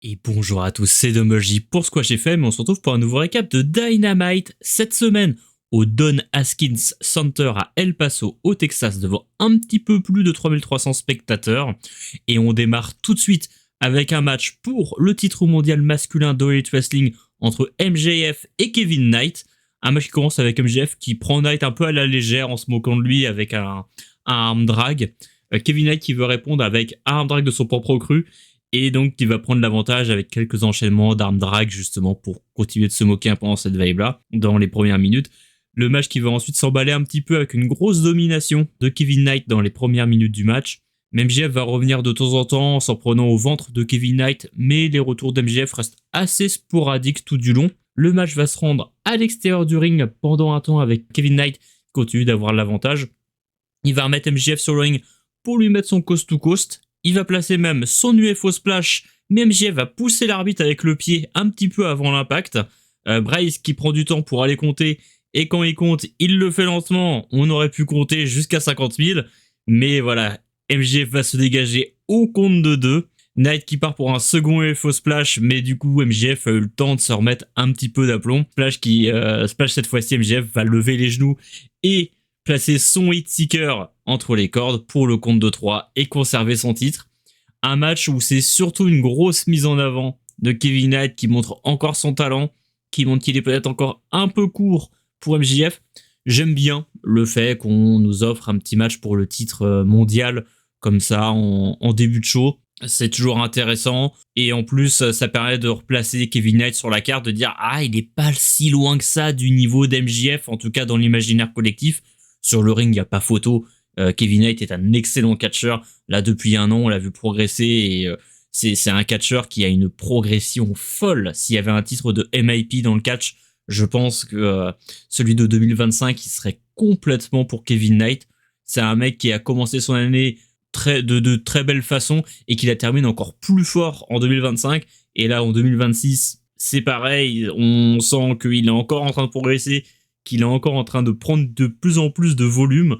Et bonjour à tous, c'est Domoji pour Squash FM, on se retrouve pour un nouveau récap de Dynamite cette semaine au Don Haskins Center à El Paso au Texas devant un petit peu plus de 3300 spectateurs. Et on démarre tout de suite avec un match pour le titre mondial masculin d'All Elite Wrestling entre MJF et Kevin Knight. Un match qui commence avec MJF qui prend Knight un peu à la légère en se moquant de lui avec un arm drag. Kevin Knight qui veut répondre avec un arm drag de son propre cru. Et donc, il va prendre l'avantage avec quelques enchaînements d'armes drag, justement, pour continuer de se moquer pendant cette vibe-là, dans les premières minutes. Le match qui va ensuite s'emballer un petit peu avec une grosse domination de Kevin Knight dans les premières minutes du match. MJF va revenir de temps en temps en s'en prenant au ventre de Kevin Knight, mais les retours d'MJF restent assez sporadiques tout du long. Le match va se rendre à l'extérieur du ring pendant un temps avec Kevin Knight qui continue d'avoir l'avantage. Il va remettre MJF sur le ring pour lui mettre son coast-to-coast. Il va placer même son UFO Splash, mais MJF va pousser l'arbitre avec le pied un petit peu avant l'impact. Bryce qui prend du temps pour aller compter, et quand il compte, il le fait lentement. On aurait pu compter jusqu'à 50 000, mais voilà, MJF va se dégager au compte de 2. Knight qui part pour un second UFO Splash, mais du coup MJF a eu le temps de se remettre un petit peu d'aplomb. Splash cette fois-ci, MJF va lever les genoux et placer son hit seeker entre les cordes pour le compte de 3 et conserver son titre. Un match où c'est surtout une grosse mise en avant de Kevin Knight qui montre encore son talent, qui montre qu'il est peut-être encore un peu court pour MJF. J'aime bien le fait qu'on nous offre un petit match pour le titre mondial comme ça en début de show. C'est toujours intéressant et en plus ça permet de replacer Kevin Knight sur la carte, de dire il est pas si loin que ça du niveau d'MJF, en tout cas dans l'imaginaire collectif. Sur le ring, il n'y a pas photo. Kevin Knight est un excellent catcheur. Là, depuis un an, on l'a vu progresser et c'est un catcheur qui a une progression folle. S'il y avait un titre de MIP dans le catch, je pense que celui de 2025, il serait complètement pour Kevin Knight. C'est un mec qui a commencé son année de très belle façon et qui la termine encore plus fort en 2025. Et là, en 2026, c'est pareil. On sent qu'il est encore en train de progresser, qu'il est encore en train de prendre de plus en plus de volume.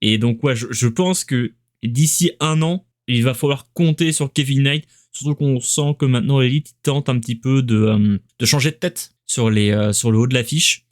Et donc, ouais, je pense que d'ici un an, il va falloir compter sur Kevin Knight. Surtout qu'on sent que maintenant, l'Elite tente un petit peu de changer de tête sur le haut de l'affiche.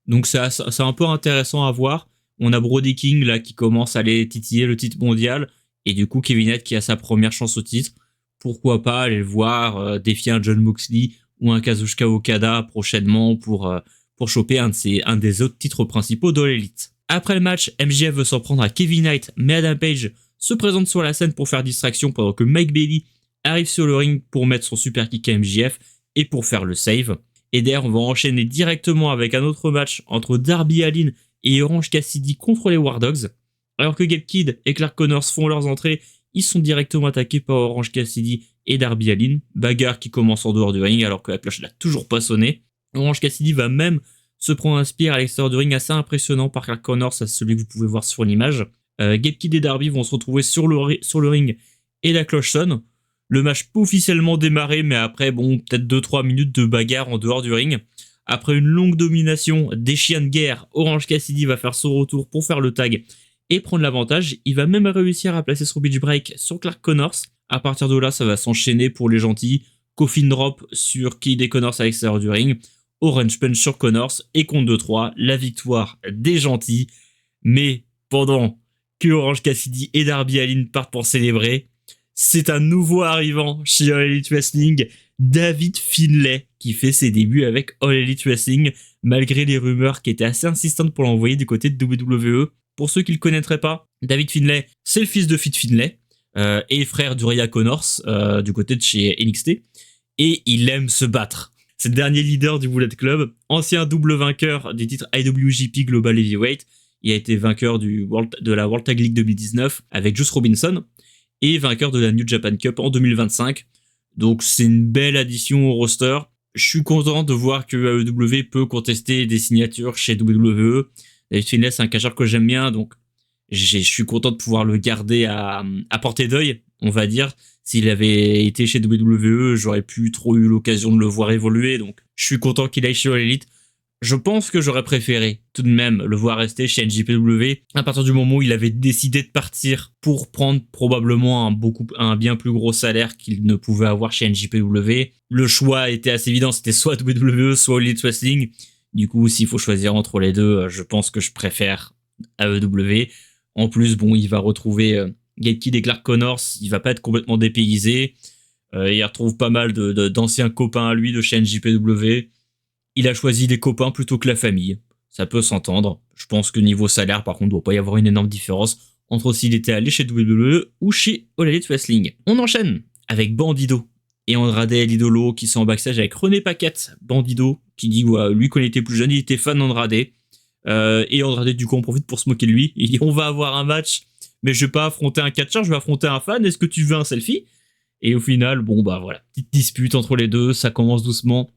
Donc, c'est un peu intéressant à voir. On a Brody King là qui commence à aller titiller le titre mondial. Et du coup, Kevin Knight qui a sa première chance au titre. Pourquoi pas aller le voir défier un John Moxley ou un Kazuchika Okada prochainement pour choper un des autres titres principaux de l'Elite. Après le match, MJF veut s'en prendre à Kevin Knight, mais Adam Page se présente sur la scène pour faire distraction pendant que Mike Bailey arrive sur le ring pour mettre son super kick à MJF et pour faire le save. Et d'ailleurs, on va enchaîner directement avec un autre match entre Darby Allin et Orange Cassidy contre les War Dogs. Alors que Gabe Kidd et Clark Connors font leurs entrées, ils sont directement attaqués par Orange Cassidy et Darby Allin. Bagarre qui commence en dehors du ring alors que la cloche n'a toujours pas sonné. Orange Cassidy va même se prendre un spear à l'extérieur du ring assez impressionnant par Clark Connors, c'est celui que vous pouvez voir sur l'image. Gabe Kidd et Darby vont se retrouver sur le ring et la cloche sonne. Le match peut officiellement démarrer, mais après, peut-être 2-3 minutes de bagarre en dehors du ring. Après une longue domination des chiens de guerre, Orange Cassidy va faire son retour pour faire le tag et prendre l'avantage. Il va même réussir à placer son beach break sur Clark Connors. À partir de là, ça va s'enchaîner pour les gentils. Coffin drop sur Kidd et Connors à l'extérieur du ring. Orange Punch sur Connors et compte de 3, la victoire des gentils. Mais pendant que Orange Cassidy et Darby Allin partent pour célébrer, c'est un nouveau arrivant chez All Elite Wrestling, David Finlay, qui fait ses débuts avec All Elite Wrestling, malgré les rumeurs qui étaient assez insistantes pour l'envoyer du côté de WWE. Pour ceux qui ne le connaîtraient pas, David Finlay, c'est le fils de Fit Finlay, et frère d'Uriah Connors, du côté de chez NXT, et il aime se battre. C'est le dernier leader du Bullet Club, ancien double vainqueur du titre IWGP Global Heavyweight. Il a été vainqueur de la World Tag League 2019 avec Juice Robinson et vainqueur de la New Japan Cup en 2025. Donc c'est une belle addition au roster. Je suis content de voir que AEW peut contester des signatures chez WWE. David Finlay, c'est un catcheur que j'aime bien, donc je suis content de pouvoir le garder à portée d'œil, on va dire. S'il avait été chez WWE, j'aurais plus trop eu l'occasion de le voir évoluer, donc je suis content qu'il aille chez All Elite. Je pense que j'aurais préféré tout de même le voir rester chez NJPW à partir du moment où il avait décidé de partir pour prendre probablement un bien plus gros salaire qu'il ne pouvait avoir chez NJPW. Le choix était assez évident, c'était soit WWE, soit Elite Wrestling. Du coup, s'il faut choisir entre les deux, je pense que je préfère AEW. En plus, bon, il va retrouver Gatekeep et Clark Connors, il va pas être complètement dépaysé. Il retrouve pas mal d'anciens copains à lui de chez NJPW. Il a choisi les copains plutôt que la famille. Ça peut s'entendre. Je pense que niveau salaire, par contre, il ne doit pas y avoir une énorme différence entre s'il était allé chez WWE ou chez All Elite Wrestling. On enchaîne avec Bandido et Andrade El Idolo qui sont en backstage avec René Paquette. Bandido qui dit, ouais, lui, quand il était plus jeune, il était fan d'Andrade. Et Andrade, du coup, en profite pour se moquer de lui. Il dit, on va avoir un match, mais je vais pas affronter un catcheur, je vais affronter un fan. Est-ce que tu veux un selfie? Et au final, bon, bah voilà, petite dispute entre les deux, ça commence doucement.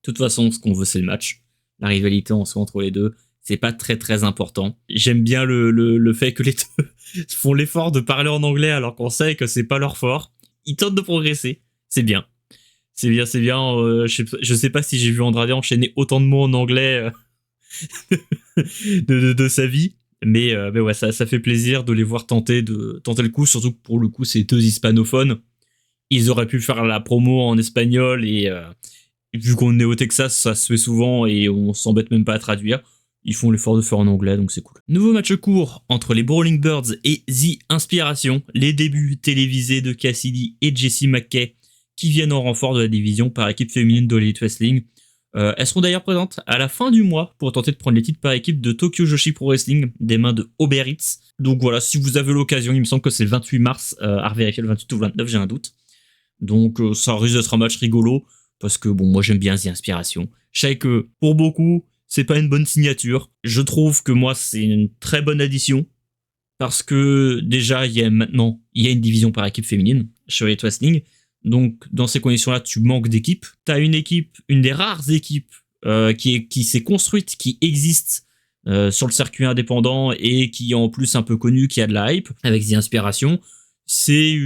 De toute façon, ce qu'on veut, c'est le match. La rivalité en soi entre les deux, c'est pas très très important. J'aime bien le fait que les deux font l'effort de parler en anglais alors qu'on sait que c'est pas leur fort. Ils tentent de progresser. C'est bien. C'est bien, c'est bien. Je sais pas si j'ai vu Andrade enchaîner autant de mots en anglais de sa vie. Mais ouais, ça fait plaisir de les voir tenter le coup, surtout que pour le coup, c'est deux hispanophones. Ils auraient pu faire la promo en espagnol et vu qu'on est au Texas, ça se fait souvent et on s'embête même pas à traduire. Ils font l'effort de faire en anglais, donc c'est cool. Nouveau match court entre les Brawling Birds et The Inspiration, les débuts télévisés de Cassidy et Jessie McKay qui viennent en renfort de la division par équipe féminine de l'Elite Wrestling. Elles seront d'ailleurs présentes à la fin du mois pour tenter de prendre les titres par équipe de Tokyo Joshi Pro Wrestling des mains de Uber Eats. Donc voilà, si vous avez l'occasion, il me semble que c'est le 28 mars, à revérifier le 28 ou 29, j'ai un doute. Donc ça risque d'être un match rigolo. Parce que bon, moi j'aime bien The Inspiration. Je sais que pour beaucoup, c'est pas une bonne signature. Je trouve que moi c'est une très bonne addition. Parce que déjà, il y a une division par équipe féminine chez Elite Wrestling. Donc dans ces conditions-là, tu manques d'équipe. T'as une équipe, une des rares équipes qui s'est construite, qui existe sur le circuit indépendant et qui est en plus un peu connue, qui a de la hype avec The Inspiration. C'est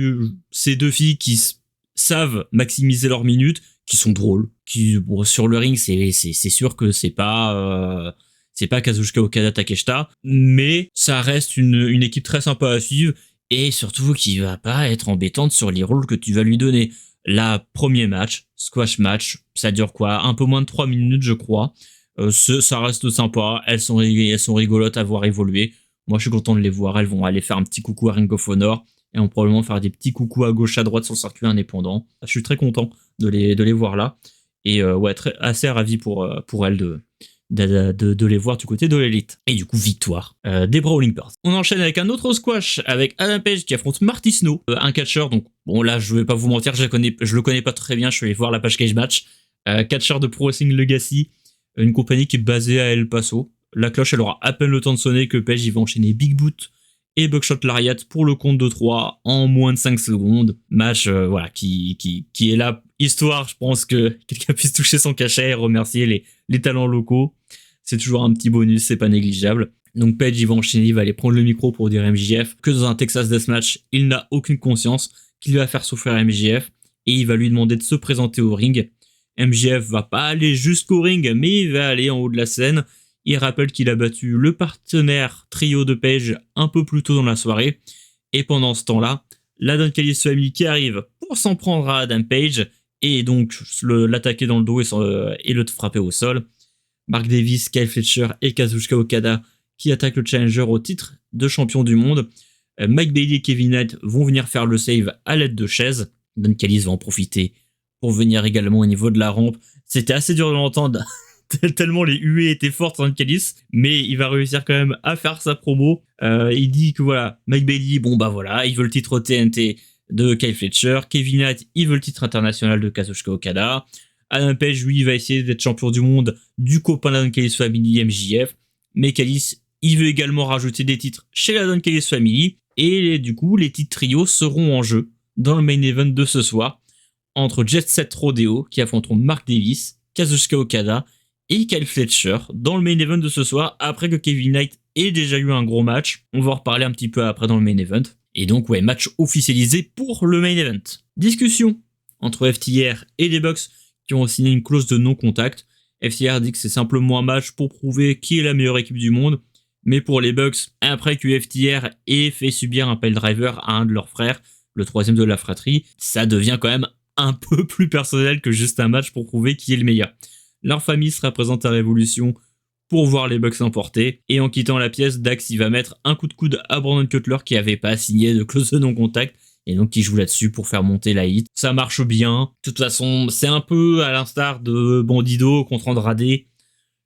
ces deux filles qui savent maximiser leurs minutes, qui sont drôles, qui bon, sur le ring c'est sûr que c'est pas Kazuchika Okada Takeshita, mais ça reste une équipe très sympa à suivre et surtout qui va pas être embêtante sur les rôles que tu vas lui donner. La premier match, squash match, ça dure quoi, un peu moins de 3 minutes je crois. Ça reste sympa, elles sont rigolotes à voir évoluer. Moi je suis content de les voir, elles vont aller faire un petit coucou à Ring of Honor et vont probablement faire des petits coucous à gauche à droite sur le circuit indépendant. Je suis très content de les voir là. Et ouais, assez ravi pour elle de les voir du côté de l'élite. Et du coup, victoire des Brawling Birds. On enchaîne avec un autre squash avec Adam Page qui affronte Marty Snow, un catcheur. Donc bon, là, je vais pas vous mentir, je le connais pas très bien. Je suis allé voir la page Cage Match. Catcheur de Pro Wrestling Legacy, une compagnie qui est basée à El Paso. La cloche, elle aura à peine le temps de sonner que Page il va enchaîner Big Boot et Buckshot Lariat pour le compte de 3 en moins de 5 secondes. Match voilà, qui est là, histoire, je pense que quelqu'un puisse toucher son cachet et remercier les talents locaux. C'est toujours un petit bonus, c'est pas négligeable. Donc Page, il va enchaîner, il va aller prendre le micro pour dire MJF que dans un Texas Deathmatch, il n'a aucune conscience, qu'il va faire souffrir MJF et il va lui demander de se présenter au ring. MJF va pas aller jusqu'au ring, mais il va aller en haut de la scène. Il rappelle qu'il a battu le partenaire trio de Page un peu plus tôt dans la soirée. Et pendant ce temps-là, la Don Callis Family qui arrive pour s'en prendre à Adam Page et donc l'attaquer dans le dos et le frapper au sol. Mark Davis, Kyle Fletcher et Kazuchika Okada qui attaquent le challenger au titre de champion du monde. Mike Bailey et Kevin Knight vont venir faire le save à l'aide de chaises. Don Callis va en profiter pour venir également au niveau de la rampe. C'était assez dur de l'entendre tellement les huées étaient fortes en Callis, mais il va réussir quand même à faire sa promo. Il dit que voilà, Mike Bailey, bon bah voilà, il veut le titre TNT de Kyle Fletcher, Kevin Nash, il veut le titre international de Kazuchika Okada, Adam Page, lui, il va essayer d'être champion du monde du copain de la Don Callis Family, MJF, mais Callis, il veut également rajouter des titres chez la Don Callis Family, et du coup, les titres trios seront en jeu dans le main event de ce soir, entre Jet Set Rodeo, qui affronteront Mark Davis, Kazuchika Okada, et Kyle Fletcher dans le main event de ce soir, après que Kevin Knight ait déjà eu un gros match. On va en reparler un petit peu après dans le main event. Et donc, ouais, match officialisé pour le main event. Discussion entre FTR et les Bucks qui ont signé une clause de non-contact. FTR dit que c'est simplement un match pour prouver qui est la meilleure équipe du monde. Mais pour les Bucks, après que FTR ait fait subir un piledriver à un de leurs frères, le troisième de la fratrie, ça devient quand même un peu plus personnel que juste un match pour prouver qui est le meilleur. Leur famille sera présente à Révolution pour voir les Bucks l'emporter. Et en quittant la pièce, Dax il va mettre un coup de coude à Brandon Cutler qui avait pas signé de clause de non-contact. Et donc qui joue là-dessus pour faire monter la hit. Ça marche bien. De toute façon, c'est un peu à l'instar de Bandido contre Andrade.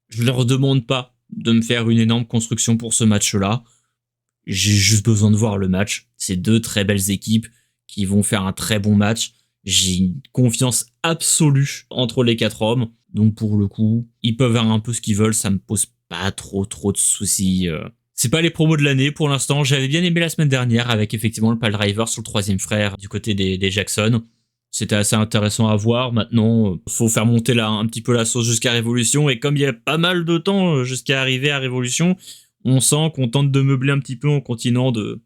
Je leur demande pas de me faire une énorme construction pour ce match-là. J'ai juste besoin de voir le match. C'est deux très belles équipes qui vont faire un très bon match. J'ai une confiance absolue entre les quatre hommes. Donc pour le coup, ils peuvent faire un peu ce qu'ils veulent. Ça me pose pas trop de soucis. C'est pas les promos de l'année pour l'instant. J'avais bien aimé la semaine dernière avec effectivement le piledriver sur le troisième frère du côté des Jackson. C'était assez intéressant à voir. Maintenant, faut faire monter un petit peu la sauce jusqu'à Révolution. Et comme il y a pas mal de temps jusqu'à arriver à Révolution, on sent qu'on tente de meubler un petit peu en continuant de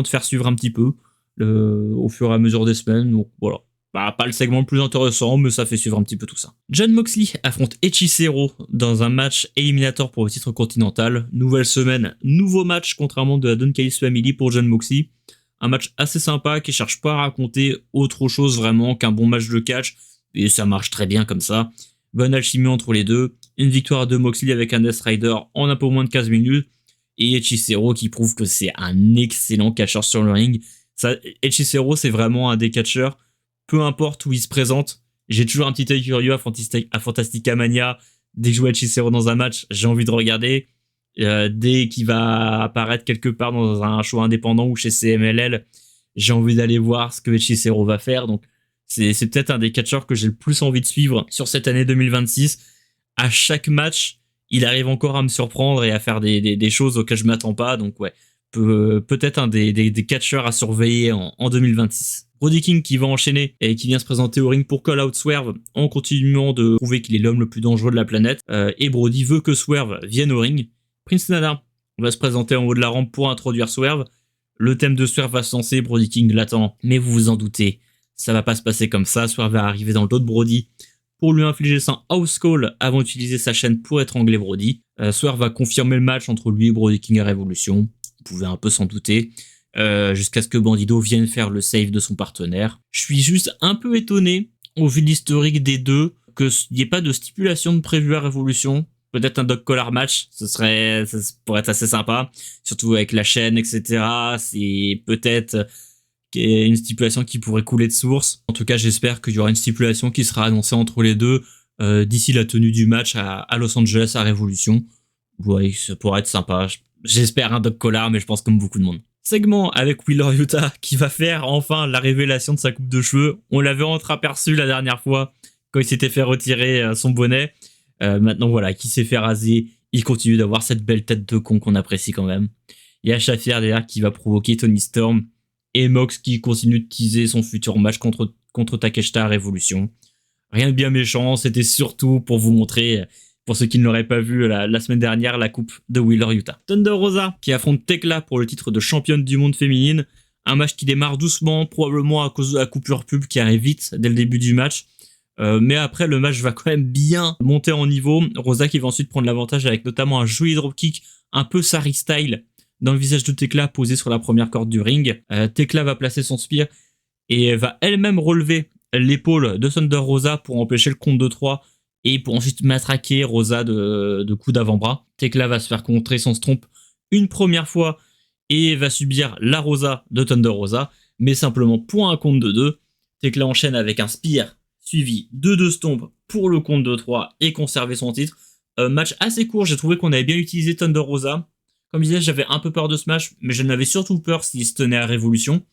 faire suivre un petit peu au fur et à mesure des semaines. Donc voilà. Bah, pas le segment le plus intéressant, mais ça fait suivre un petit peu tout ça. John Moxley affronte Hechicero dans un match éliminatoire pour le titre continental. Nouvelle semaine, nouveau match contrairement de la Don Callis Family pour John Moxley. Un match assez sympa qui cherche pas à raconter autre chose vraiment qu'un bon match de catch. Et ça marche très bien comme ça. Bonne alchimie entre les deux. Une victoire de Moxley avec un Death Rider en un peu moins de 15 minutes. Et Hechicero qui prouve que c'est un excellent catcheur sur le ring. Hechicero c'est vraiment un des catcheurs. Peu importe où il se présente, j'ai toujours un petit œil curieux à Fantastica Mania. Dès que je vois Hechicero dans un match, j'ai envie de regarder. Dès qu'il va apparaître quelque part dans un show indépendant ou chez CMLL, j'ai envie d'aller voir ce que Hechicero va faire. Donc c'est peut-être un des catcheurs que j'ai le plus envie de suivre sur cette année 2026. À chaque match, il arrive encore à me surprendre et à faire des choses auxquelles je m'attends pas. Donc ouais, peut-être un des catcheurs à surveiller en 2026. Brody King qui va enchaîner et qui vient se présenter au ring pour call out Swerve en continuant de prouver qu'il est l'homme le plus dangereux de la planète. Et Brody veut que Swerve vienne au ring. Prince Nana va se présenter en haut de la rampe pour introduire Swerve. Le thème de Swerve va se lancer, Brody King l'attend, mais vous vous en doutez, ça va pas se passer comme ça. Swerve va arriver dans le dos de Brody pour lui infliger son house call avant d'utiliser sa chaîne pour étrangler Brody. Swerve va confirmer le match entre lui et Brody King à Révolution. Vous pouvez un peu s'en douter. Jusqu'à ce que Bandido vienne faire le save de son partenaire. Je suis juste un peu étonné, au vu de l'historique des deux, qu'il n'y ait pas de stipulation de prévue à Révolution. Peut-être un dog collar match, ça pourrait être assez sympa, surtout avec la chaîne, etc. C'est peut-être une stipulation qui pourrait couler de source. En tout cas, j'espère qu'il y aura une stipulation qui sera annoncée entre les deux d'ici la tenue du match à Los Angeles à Révolution. Ouais, ça pourrait être sympa. J'espère un dog collar, mais je pense comme beaucoup de monde. Segment avec Wheeler Yuta qui va faire enfin la révélation de sa coupe de cheveux. On l'avait entreaperçu la dernière fois quand il s'était fait retirer son bonnet. Maintenant voilà, qui s'est fait raser, il continue d'avoir cette belle tête de con qu'on apprécie quand même. Il y a Shafir derrière qui va provoquer Tony Storm et Mox qui continue de teaser son futur match contre Takeshita à Révolution. Rien de bien méchant, c'était surtout pour vous montrer, pour ceux qui ne l'auraient pas vu la semaine dernière, la coupe de Wheeler Yuta. Thunder Rosa qui affronte Tekla pour le titre de championne du monde féminine. Un match qui démarre doucement, probablement à cause de la coupure pub qui arrive vite dès le début du match. Mais après, le match va quand même bien monter en niveau. Rosa qui va ensuite prendre l'avantage avec notamment un joli dropkick, un peu Sari style, dans le visage de Tekla posé sur la première corde du ring. Tekla va placer son spear et va elle-même relever l'épaule de Thunder Rosa pour empêcher le compte de 3 et pour ensuite matraquer Rosa de coups d'avant-bras. Tekla va se faire contrer son stomp une première fois et va subir la Rosa de Thunder Rosa, mais simplement pour un compte de 2. Tekla enchaîne avec un spear suivi de 2 stomps pour le compte de 3 et conserver son titre. Match assez court, j'ai trouvé qu'on avait bien utilisé Thunder Rosa. Comme je disais, j'avais un peu peur de ce match, mais j'en avais surtout peur s'il se tenait à Révolution.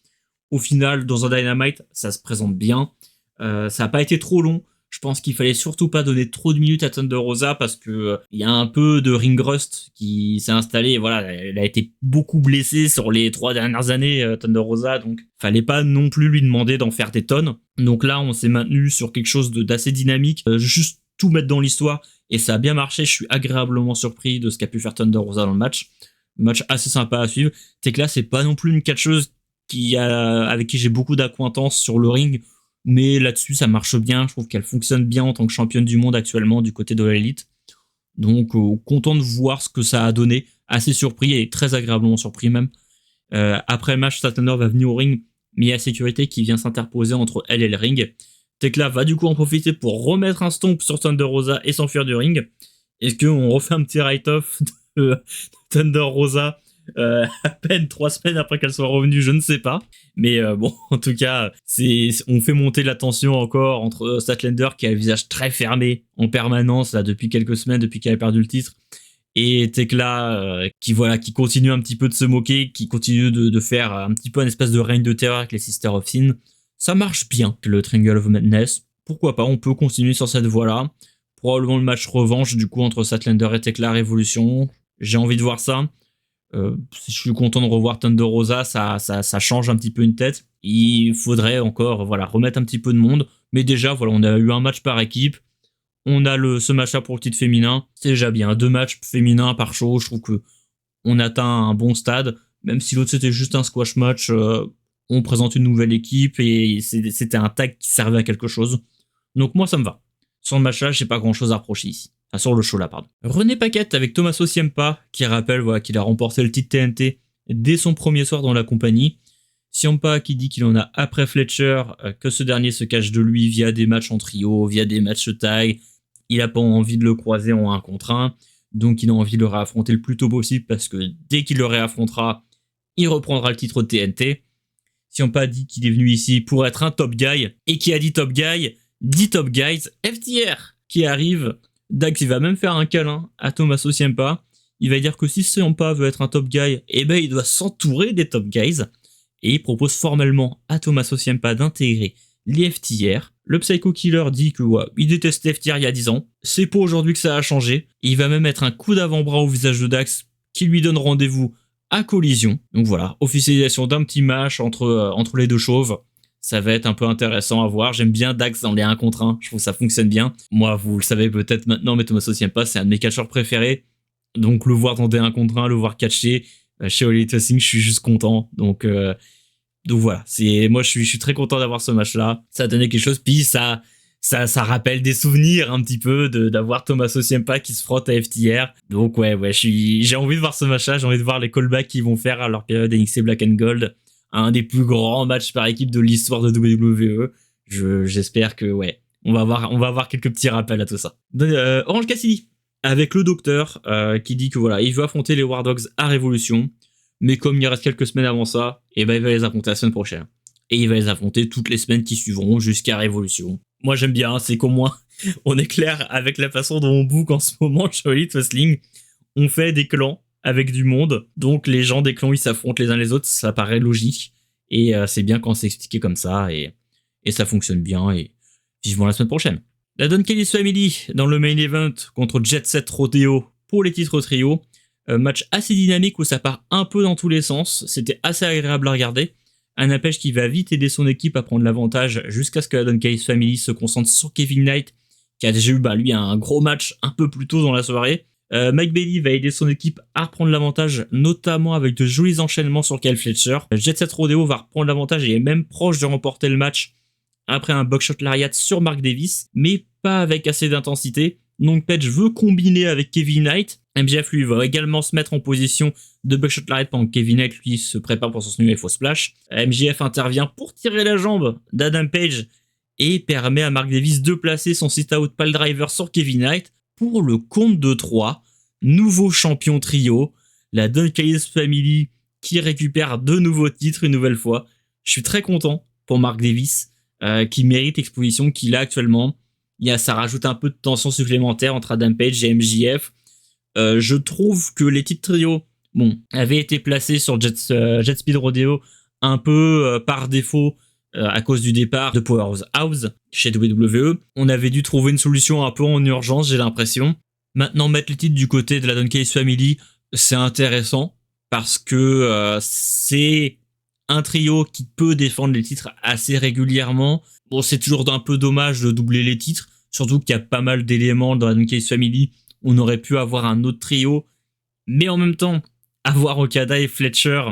Au final, dans un Dynamite, ça se présente bien. Ça n'a pas été trop long. Je pense qu'il fallait surtout pas donner trop de minutes à Thunder Rosa parce que y a un peu de ring rust qui s'est installé. Et voilà, elle a été beaucoup blessée sur les 3 dernières années, Thunder Rosa, donc fallait pas non plus lui demander d'en faire des tonnes. Donc là, on s'est maintenu sur quelque chose d'assez dynamique, juste tout mettre dans l'histoire et ça a bien marché. Je suis agréablement surpris de ce qu'a pu faire Thunder Rosa dans le match. Match assez sympa à suivre. Tekla, c'est pas non plus une catcheuse avec qui j'ai beaucoup d'acquaintance sur le ring. Mais là-dessus, ça marche bien. Je trouve qu'elle fonctionne bien en tant que championne du monde actuellement du côté de l'élite. Donc, content de voir ce que ça a donné. Assez surpris et très agréablement surpris même. Après le match, Statlander va venir au ring, mais il y a Sécurité qui vient s'interposer entre elle et le ring. Tekla va du coup en profiter pour remettre un stomp sur Thunder Rosa et s'enfuir du ring. Est-ce qu'on refait un petit write-off de Thunder Rosa à peine 3 semaines après qu'elle soit revenue? Je ne sais pas. Mais bon, en tout cas, on fait monter la tension encore entre Statlander qui a le visage très fermé en permanence là, depuis quelques semaines, depuis qu'elle a perdu le titre, et Tekla qui continue un petit peu de se moquer, qui continue de faire un petit peu un espèce de règne de terreur avec les Sisters of Sin. Ça marche bien, le Triangle of Madness. Pourquoi pas, on peut continuer sur cette voie-là. Probablement le match revanche du coup entre Statlander et Tekla Révolution. J'ai envie de voir ça. Je suis content de revoir Thunder Rosa, ça change un petit peu une tête. Il faudrait encore remettre un petit peu de monde. Mais déjà, on a eu un match par équipe. On a ce match-là pour le titre féminin. C'est déjà bien. 2 matchs féminins par show. Je trouve que on atteint un bon stade. Même si l'autre c'était juste un squash match, on présente une nouvelle équipe et c'était un tag qui servait à quelque chose. Donc moi, ça me va. Sur le match-là, j'ai pas grand-chose à reprocher ici. Enfin, sur le show là, pardon. René Paquette avec Tommaso Ciampa, qui rappelle qu'il a remporté le titre TNT dès son premier soir dans la compagnie. Ciampa qui dit qu'il en a après Fletcher, que ce dernier se cache de lui via des matchs en trio, via des matchs tag. Il a pas envie de le croiser en 1 contre 1, donc il a envie de le réaffronter le plus tôt possible parce que dès qu'il le réaffrontera, il reprendra le titre de TNT. Ciampa dit qu'il est venu ici pour être un top guy, et qui a dit top guy, dit top guys. FTR qui arrive, Dax il va même faire un câlin à Tommaso Ciampa. Il va dire que si Ciampa veut être un top guy, il doit s'entourer des top guys. Et il propose formellement à Tommaso Ciampa d'intégrer les FTR. Le Psycho Killer dit que il détestait FTR il y a 10 ans. C'est pour aujourd'hui que ça a changé. Et il va même mettre un coup d'avant-bras au visage de Dax qui lui donne rendez-vous à Collision. Donc voilà, officialisation d'un petit match entre les deux chauves. Ça va être un peu intéressant à voir. J'aime bien Dax dans les 1 contre 1. Je trouve que ça fonctionne bien. Moi, vous le savez peut-être maintenant, mais Tommaso Ciampa, c'est un de mes catcheurs préférés. Donc le voir dans des 1 contre 1, le voir catcher chez All Elite Wrestling, je suis juste content. Donc voilà, moi je suis très content d'avoir ce match-là. Ça a donné quelque chose. Puis ça rappelle des souvenirs un petit peu d'avoir Tommaso Ciampa qui se frotte à FTR. Donc j'ai envie de voir ce match-là. J'ai envie de voir les callbacks qu'ils vont faire à leur période NXT Black and Gold. Un des plus grands matchs par équipe de l'histoire de WWE. J'espère que on va avoir quelques petits rappels à tout ça. Orange Cassidy avec le docteur qui dit que il veut affronter les War Dogs à Révolution. Mais comme il reste quelques semaines avant ça, il va les affronter la semaine prochaine. Et il va les affronter toutes les semaines qui suivront jusqu'à Révolution. Moi j'aime bien, c'est qu'au moins on est clair avec la façon dont on book en ce moment chez Elite Wrestling. On fait des clans avec du monde, donc les gens des clans ils s'affrontent les uns les autres, ça paraît logique. Et c'est bien quand c'est expliqué comme ça, et ça fonctionne bien, et vivement la semaine prochaine. La Don Callis Family dans le main event contre Jet Set Rodeo pour les titres trio. Match assez dynamique où ça part un peu dans tous les sens. C'était assez agréable à regarder. Un Page qui va vite aider son équipe à prendre l'avantage jusqu'à ce que la Don Callis Family se concentre sur Kevin Knight, qui a déjà eu lui un gros match un peu plus tôt dans la soirée. Mike Bailey va aider son équipe à reprendre l'avantage, notamment avec de jolis enchaînements sur Kyle Fletcher. Jet Set Rodeo va reprendre l'avantage et est même proche de remporter le match après un Buckshot Lariat sur Mark Davis, mais pas avec assez d'intensité. Donc Page veut combiner avec Kevin Knight. MJF lui va également se mettre en position de Buckshot Lariat pendant que Kevin Knight lui se prépare pour son UFO Splash. MJF intervient pour tirer la jambe d'Adam Page et permet à Mark Davis de placer son sit-out pile driver sur Kevin Knight pour le compte de 3. Nouveau champion trio, la Don Callis Family qui récupère 2 nouveaux titres une nouvelle fois. Je suis très content pour Mark Davis qui mérite l'exposition qu'il a actuellement. Ça rajoute un peu de tension supplémentaire entre Adam Page et MJF. Je trouve que les titres trio avaient été placés sur Jet Speed Rodeo un peu par défaut à cause du départ de Powerhouse chez WWE. On avait dû trouver une solution un peu en urgence, j'ai l'impression. Maintenant, mettre les titres du côté de la Don Callis Family, c'est intéressant parce que c'est un trio qui peut défendre les titres assez régulièrement. Bon, c'est toujours un peu dommage de doubler les titres, surtout qu'il y a pas mal d'éléments dans la Don Callis Family. On aurait pu avoir un autre trio, mais en même temps, avoir Okada et Fletcher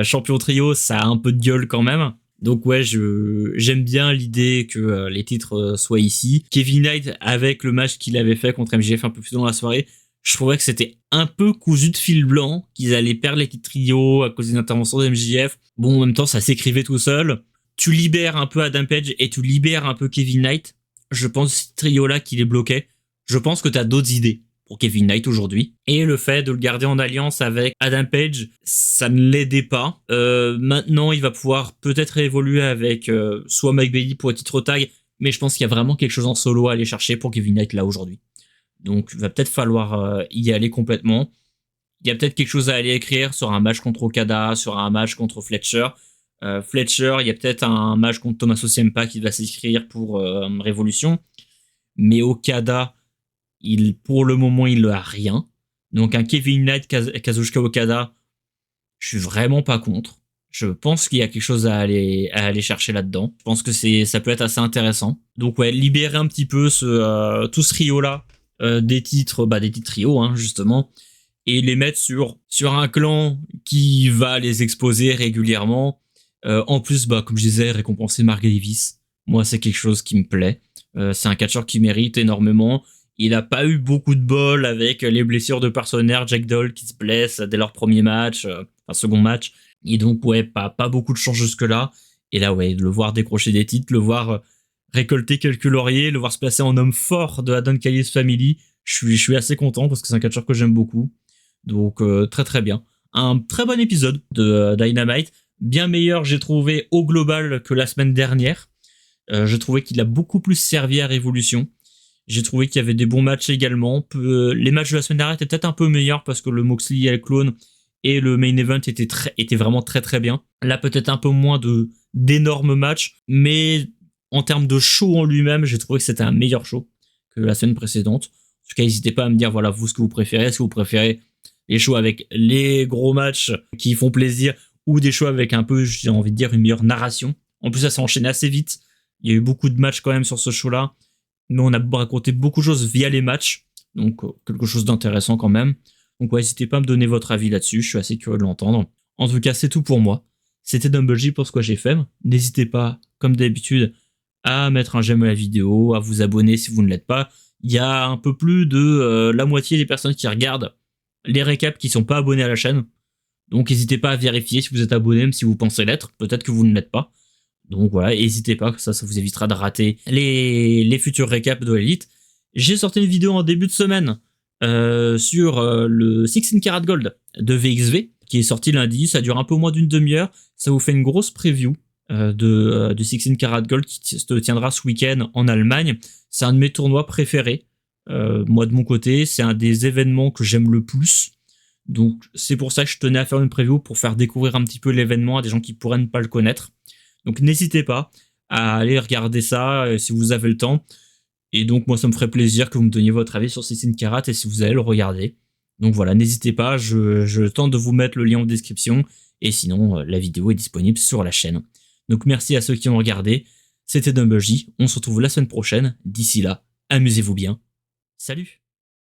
champion trio, ça a un peu de gueule quand même. Donc ouais, j'aime bien l'idée que les titres soient ici. Kevin Knight, avec le match qu'il avait fait contre MJF un peu plus tôt dans la soirée, je trouvais que c'était un peu cousu de fil blanc, qu'ils allaient perdre les titres trio à cause des interventions de MJF. Bon, en même temps, ça s'écrivait tout seul. Tu libères un peu Adam Page et tu libères un peu Kevin Knight. Je pense ce trio-là qui les bloquait. Je pense que t'as d'autres idées pour Kevin Knight aujourd'hui. Et le fait de le garder en alliance avec Adam Page, ça ne l'aidait pas. Maintenant, il va pouvoir peut-être évoluer avec soit Mike Bailey pour le titre tag, mais je pense qu'il y a vraiment quelque chose en solo à aller chercher pour Kevin Knight là aujourd'hui. Donc, il va peut-être falloir y aller complètement. Il y a peut-être quelque chose à aller écrire sur un match contre Okada, sur un match contre Fletcher. Fletcher, il y a peut-être un match contre Tommaso Ciampa qui va s'écrire pour Révolution. Mais Okada, pour le moment, il n'a rien. Donc un Kevin Knight, Kazuchika Okada, je suis vraiment pas contre. Je pense qu'il y a quelque chose à aller chercher là-dedans. Je pense que ça peut être assez intéressant. Donc ouais, libérer un petit peu tout ce trio-là des titres trio, hein, justement, et les mettre sur un clan qui va les exposer régulièrement. En plus, comme je disais, récompenser Mark Davis. Moi, c'est quelque chose qui me plaît. C'est un catcheur qui mérite énormément. Il n'a pas eu beaucoup de bol avec les blessures de partenaires, Jack Doll qui se blesse dès leur premier match, second match. Et donc, ouais, pas beaucoup de chance jusque-là. Et là, ouais, de le voir décrocher des titres, le voir récolter quelques lauriers, le voir se placer en homme fort de Adam Callis Family, je suis assez content parce que c'est un catcheur que j'aime beaucoup. Donc, très très bien. Un très bon épisode de Dynamite. Bien meilleur, j'ai trouvé, au global que la semaine dernière. J'ai trouvé qu'il a beaucoup plus servi à Révolution. J'ai trouvé qu'il y avait des bons matchs également. Les matchs de la semaine dernière étaient peut-être un peu meilleurs parce que le Moxley et le clone et le main event étaient vraiment très très bien. Là, peut-être un peu moins d'énormes matchs, mais en termes de show en lui-même, j'ai trouvé que c'était un meilleur show que la semaine précédente. En tout cas, n'hésitez pas à me dire, voilà, vous, ce que vous préférez. Est-ce que vous préférez les shows avec les gros matchs qui font plaisir ou des shows avec un peu, j'ai envie de dire, une meilleure narration? En plus, ça s'est enchaîné assez vite. Il y a eu beaucoup de matchs quand même sur ce show-là. Mais on a raconté beaucoup de choses via les matchs. Donc, quelque chose d'intéressant quand même. Donc, ouais, n'hésitez pas à me donner votre avis là-dessus. Je suis assez curieux de l'entendre. En tout cas, c'est tout pour moi. C'était Dumble J pour ce que j'ai fait. N'hésitez pas, comme d'habitude, à mettre un j'aime à la vidéo, à vous abonner si vous ne l'êtes pas. Il y a un peu plus de la moitié des personnes qui regardent les récaps qui sont pas abonnés à la chaîne. Donc, n'hésitez pas à vérifier si vous êtes abonné, même si vous pensez l'être. Peut-être que vous ne l'êtes pas. Donc voilà, n'hésitez pas, ça vous évitera de rater les futurs récaps de l'Elite. J'ai sorti une vidéo en début de semaine sur le 16 Karat Gold de VXV, qui est sorti lundi. Ça dure un peu moins d'une demi-heure. Ça vous fait une grosse preview du 16 Karat Gold qui se tiendra ce week-end en Allemagne. C'est un de mes tournois préférés. Moi, de mon côté, c'est un des événements que j'aime le plus. Donc c'est pour ça que je tenais à faire une preview pour faire découvrir un petit peu l'événement à des gens qui pourraient ne pas le connaître. Donc n'hésitez pas à aller regarder ça si vous avez le temps. Et donc moi ça me ferait plaisir que vous me donniez votre avis sur 16 Karat et si vous allez le regarder. Donc voilà, n'hésitez pas, je tente de vous mettre le lien en description. Et sinon, la vidéo est disponible sur la chaîne. Donc merci à ceux qui ont regardé. C'était Dumble J, on se retrouve la semaine prochaine. D'ici là, amusez-vous bien. Salut!